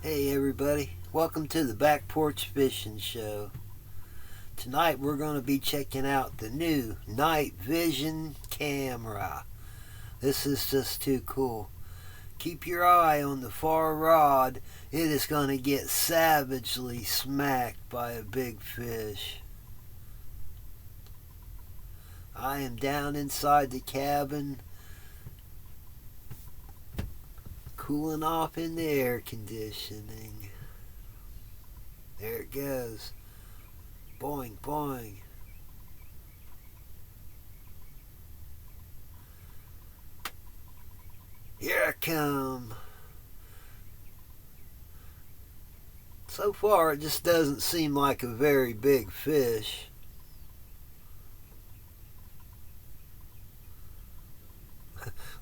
Hey everybody, welcome to the Back Porch Fishing Show. Tonight we're going to be checking out the new night vision camera. This is just too cool. Keep your eye on the far rod. It is going to get savagely smacked by a big fish. I am down inside the cabin, cooling off in the air conditioning. There it goes. Boing, boing. Here I come. So far, it just doesn't seem like a very big fish.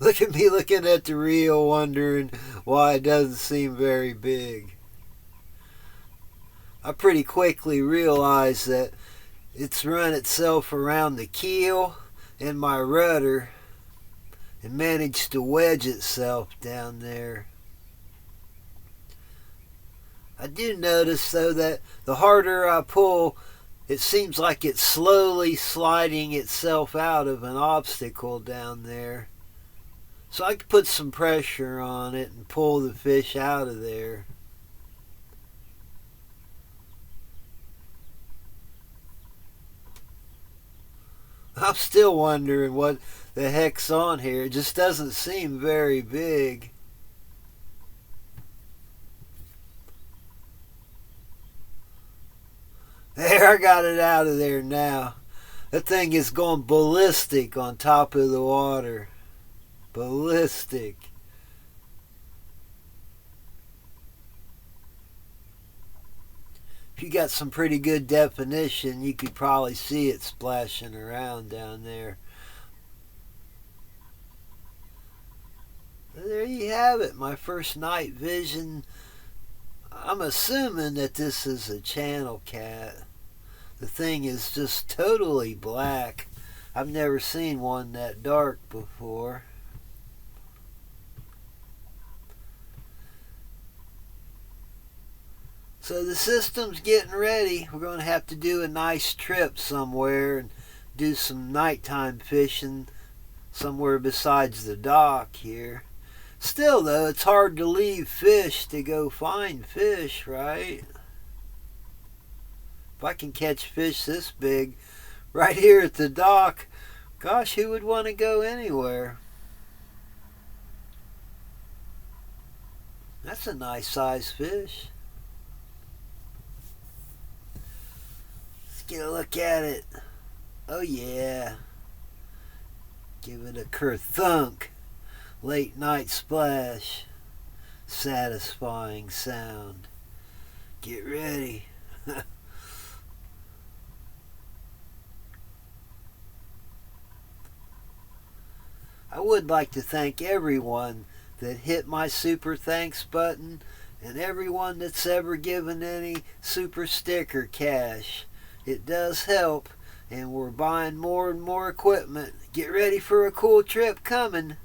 Look at me looking at the reel, wondering why it doesn't seem very big. I pretty quickly realized that it's run itself around the keel and my rudder and managed to wedge itself down there. I do notice though that the harder I pull, it seems like it's slowly sliding itself out of an obstacle down there. So I could put some pressure on it and pull the fish out of there. I'm still wondering what the heck's on here. It just doesn't seem very big. There, I got it out of there now. That thing is going ballistic on top of the water. Ballistic. If you got some pretty good definition, you could probably see it splashing around down there. There you have it, my first night vision. I'm assuming that this is a channel cat. The thing is just totally black. I've never seen one that dark before. So the system's getting ready. We're going to have to do a nice trip somewhere and do some nighttime fishing somewhere besides the dock here. Still though, it's hard to leave fish to go find fish, right? If I can catch fish this big right here at the dock, gosh, who would want to go anywhere? That's a nice size fish. Get a look at it. Oh yeah. Give it a kerthunk. Late night splash. Satisfying sound. Get ready. I would like to thank everyone that hit my super thanks button and everyone that's ever given any super sticker cash. It does help, and we're buying more and more equipment. Get ready for a cool trip coming.